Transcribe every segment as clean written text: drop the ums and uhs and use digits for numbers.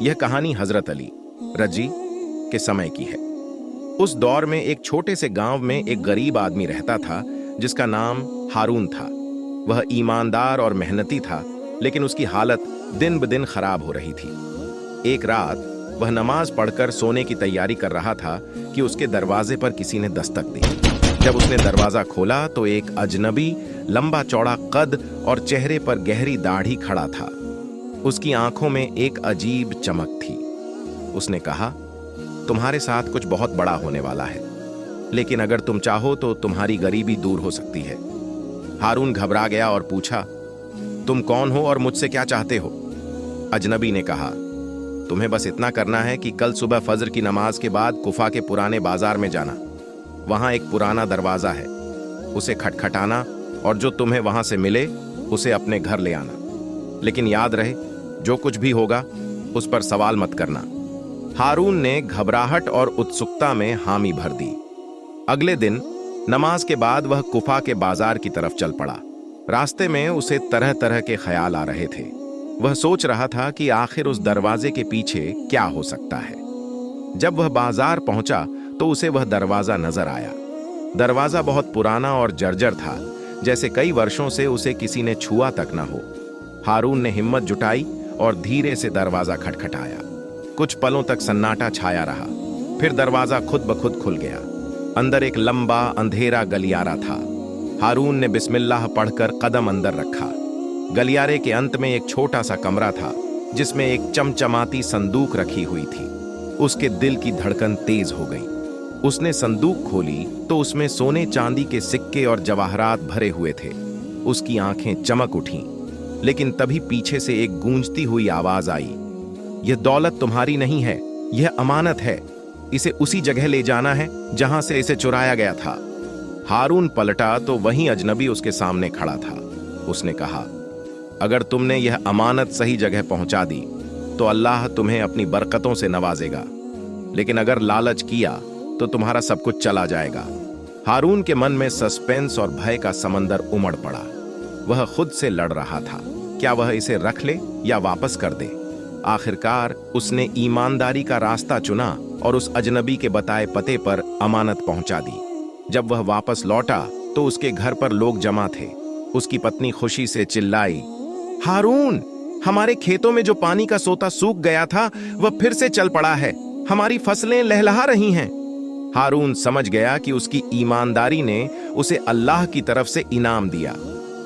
यह कहानी हजरत अली रजी के समय की है। उस दौर में एक छोटे से गांव में एक गरीब आदमी रहता था जिसका नाम हारून था। वह ईमानदार और मेहनती था, लेकिन उसकी हालत दिन ब दिन खराब हो रही थी। एक रात वह नमाज पढ़कर सोने की तैयारी कर रहा था कि उसके दरवाजे पर किसी ने दस्तक दी। जब उसने दरवाजा खोला तो एक अजनबी लंबा चौड़ा कद और चेहरे पर गहरी दाढ़ी खड़ा था। उसकी आंखों में एक अजीब चमक थी। उसने कहा, तुम्हारे साथ कुछ बहुत बड़ा होने वाला है, लेकिन अगर तुम चाहो तो तुम्हारी गरीबी दूर हो सकती है। हारून घबरा गया और पूछा, तुम कौन हो और मुझसे क्या चाहते हो? अजनबी ने कहा, तुम्हें बस इतना करना है कि कल सुबह फजर की नमाज के बाद कुफा के पुराने बाजार में जाना। वहां एक पुराना दरवाजा है, उसे खटखटाना और जो तुम्हें वहां से मिले उसे अपने घर ले आना। लेकिन याद रहे, जो कुछ भी होगा उस पर सवाल मत करना। हारून ने घबराहट और उत्सुकता में हामी भर दी। अगले दिन नमाज के बाद वह कुफा के बाजार की तरफ चल पड़ा। रास्ते में उसे तरह तरह के ख्याल आ रहे थे। वह सोच रहा था कि आखिर उस दरवाजे के पीछे क्या हो सकता है। जब वह बाजार पहुंचा तो उसे वह दरवाजा नजर आया। दरवाजा बहुत पुराना और जर्जर था, जैसे कई वर्षों से उसे किसी ने छुआ तक न हो। हारून ने हिम्मत जुटाई और धीरे से दरवाजा खटखटाया। कुछ पलों तक सन्नाटा छाया रहा, फिर दरवाजा खुद ब खुद खुल गया। अंदर एक लंबा अंधेरा गलियारा था। हारून ने बिस्मिल्लाह पढ़कर कदम अंदर रखा। गलियारे के अंत में एक छोटा सा कमरा था, जिसमें एक चमचमाती संदूक रखी हुई थी। उसके दिल की धड़कन तेज हो गई। उसने संदूक खोली तो उसमें सोने चांदी के सिक्के और जवाहरात भरे हुए थे। उसकी आंखें चमक उठीं, लेकिन तभी पीछे से एक गूंजती हुई आवाज आई, यह दौलत तुम्हारी नहीं है, यह अमानत है। इसे उसी जगह ले जाना है जहां से इसे चुराया गया था। हारून पलटा तो वहीं अजनबी उसके सामने खड़ा था। उसने कहा, अगर तुमने यह अमानत सही जगह पहुंचा दी तो अल्लाह तुम्हें अपनी बरकतों से नवाजेगा, लेकिन अगर लालच किया तो तुम्हारा सब कुछ चला जाएगा। हारून के मन में सस्पेंस और भय का समंदर उमड़ पड़ा। वह खुद से लड़ रहा था, क्या वह इसे रख ले या वापस कर दे। आखिरकार उसने ईमानदारी का रास्ता चुना और उस अजनबी के बताए पते पर अमानत पहुंचा दी। जब वह वापस लौटा तो उसके घर पर लोग जमा थे। उसकी पत्नी खुशी से चिल्लाई, हारून, हमारे खेतों में जो पानी का सोता सूख गया था वह फिर से चल पड़ा है। हमारी फसलें लहलहा रही हैं। हारून समझ गया कि उसकी ईमानदारी ने उसे अल्लाह की तरफ से इनाम दिया।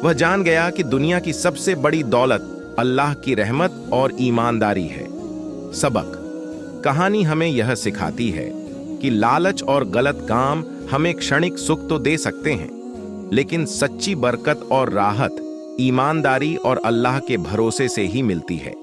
वह जान गया कि दुनिया की सबसे बड़ी दौलत अल्लाह की रहमत और ईमानदारी है। सबक: कहानी हमें यह सिखाती है कि लालच और गलत काम हमें क्षणिक सुख तो दे सकते हैं, लेकिन सच्ची बरकत और राहत ईमानदारी और अल्लाह के भरोसे से ही मिलती है।